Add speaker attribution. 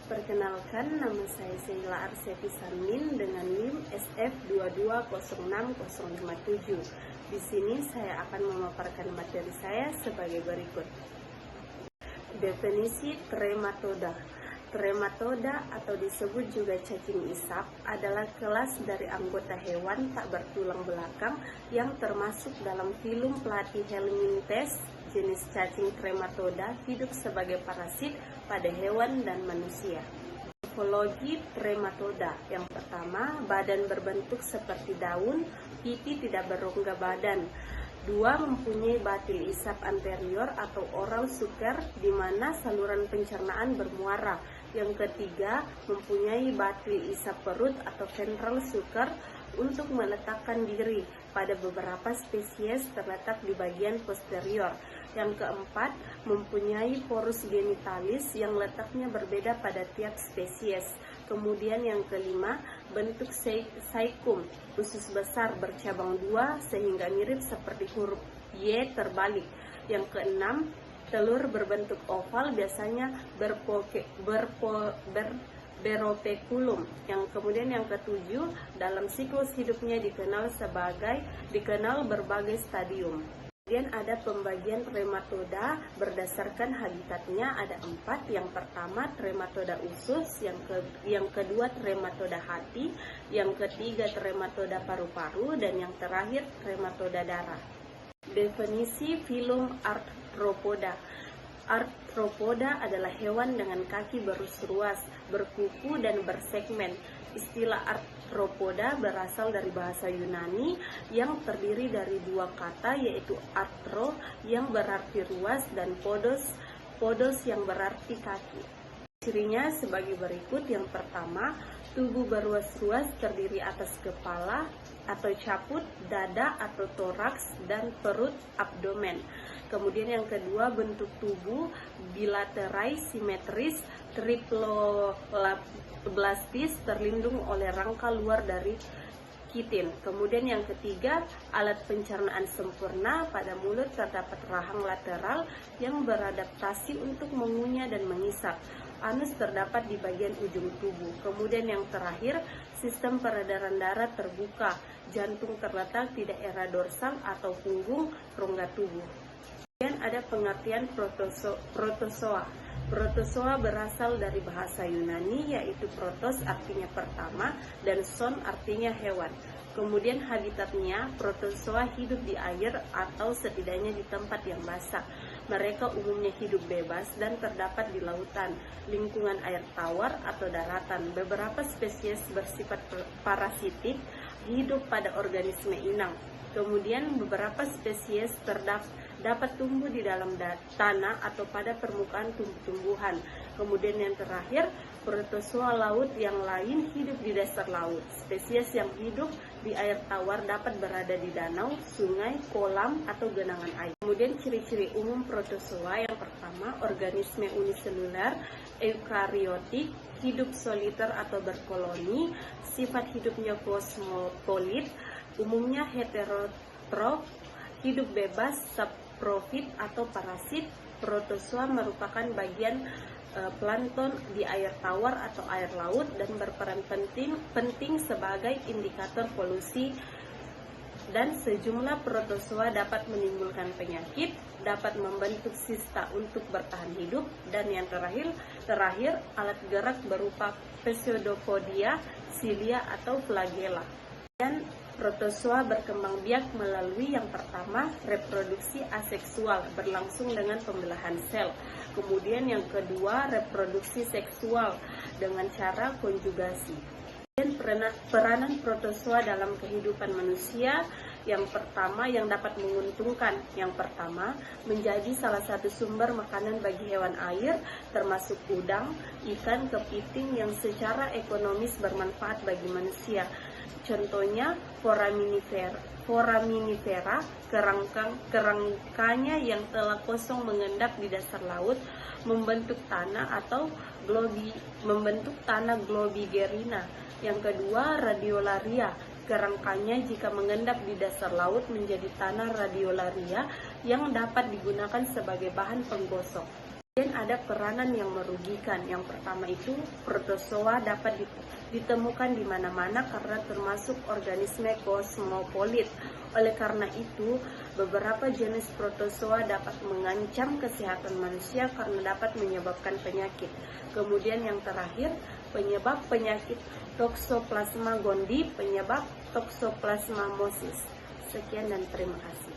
Speaker 1: Perkenalkan, nama saya Sheila Arsefi Sarmin dengan NIM SF22060057. Di sini saya akan memaparkan materi saya sebagai berikut. Definisi trematoda. Trematoda atau disebut juga cacing isap adalah kelas dari anggota hewan tak bertulang belakang yang termasuk dalam filum Platyhelminthes. Jenis cacing trematoda hidup sebagai parasit pada hewan dan manusia. Morfologi trematoda. Yang pertama, badan berbentuk seperti daun, pipi tidak berongga badan. 2. Mempunyai batil isap anterior atau oral sucker di mana saluran pencernaan bermuara. Yang ketiga, mempunyai batil isap perut atau ventral sucker untuk meletakkan diri. Pada beberapa spesies terletak di bagian posterior. Yang keempat, mempunyai porus genitalis yang letaknya berbeda pada tiap spesies. Kemudian yang kelima, bentuk saikum, usus besar bercabang 2 sehingga mirip seperti huruf Y terbalik. Yang keenam, telur berbentuk oval biasanya beropekulum. Kemudian yang ketujuh, dalam siklus hidupnya dikenal berbagai stadium. Kemudian ada pembagian trematoda berdasarkan habitatnya, ada 4. Yang pertama trematoda usus, yang kedua trematoda hati, yang ketiga trematoda paru-paru, dan yang terakhir trematoda darah. Definisi filum Arthropoda. Arthropoda adalah hewan dengan kaki berus-ruas, berkuku dan bersegmen. Istilah arthropoda berasal dari bahasa Yunani yang terdiri dari 2 kata, yaitu arthro yang berarti ruas dan podos yang berarti kaki. Cirinya sebagai berikut. Yang pertama, tubuh beruas-ruas terdiri atas kepala atau caput, dada atau toraks, dan perut abdomen. Kemudian yang kedua, bentuk tubuh bilaterai simetris, triploblastis, terlindung oleh rangka luar dari kitin. Kemudian yang ketiga, alat pencernaan sempurna. Pada mulut terdapat rahang lateral yang beradaptasi untuk mengunyah dan mengisap. Anus terdapat di bagian ujung tubuh. Kemudian yang terakhir, sistem peredaran darah terbuka. Jantung terletak di daerah dorsal atau punggung rongga tubuh. Kemudian ada pengertian protozoa. Protozoa berasal dari bahasa Yunani, yaitu protos artinya pertama dan zoon artinya hewan. Kemudian habitatnya, protozoa hidup di air atau setidaknya di tempat yang basah. Mereka umumnya hidup bebas dan terdapat di lautan, lingkungan air tawar atau daratan. Beberapa spesies bersifat parasitik, hidup pada organisme inang. Kemudian beberapa spesies dapat tumbuh di dalam tanah atau pada permukaan tumbuh-tumbuhan. Kemudian yang terakhir, protozoa laut yang lain hidup di dasar laut. Spesies yang hidup di air tawar dapat berada di danau, sungai, kolam, atau genangan air. Kemudian ciri-ciri umum protozoa. Yang pertama, organisme uniseluler, eukariotik, hidup soliter atau berkoloni, sifat hidupnya kosmopolit, umumnya heterotrof, hidup bebas, saprofit atau parasit. Protozoa merupakan bagian plankton di air tawar atau air laut dan berperan penting sebagai indikator polusi. Dan sejumlah protozoa dapat menimbulkan penyakit, dapat membentuk sista untuk bertahan hidup, dan yang terakhir alat gerak berupa pseudopodia, silia atau flagella. Dan protozoa berkembang biak melalui yang pertama, reproduksi aseksual berlangsung dengan pembelahan sel. Kemudian yang kedua, reproduksi seksual dengan cara konjugasi. Dan peranan protozoa dalam kehidupan manusia, yang pertama yang dapat menguntungkan. Yang pertama, menjadi salah satu sumber makanan bagi hewan air, termasuk udang, ikan, kepiting yang secara ekonomis bermanfaat bagi manusia. Contohnya foraminifera, kerangkanya yang telah kosong mengendap di dasar laut membentuk tanah globigerina. Yang kedua, radiolaria, kerangkanya jika mengendap di dasar laut menjadi tanah radiolaria yang dapat digunakan sebagai bahan penggosok. Kemudian ada peranan yang merugikan. Yang pertama itu protozoa dapat ditemukan di mana-mana karena termasuk organisme kosmopolit. Oleh karena itu, beberapa jenis protozoa dapat mengancam kesehatan manusia karena dapat menyebabkan penyakit. Kemudian yang terakhir, penyebab penyakit Toxoplasma gondii, penyebab Toxoplasmosis. Sekian dan terima kasih.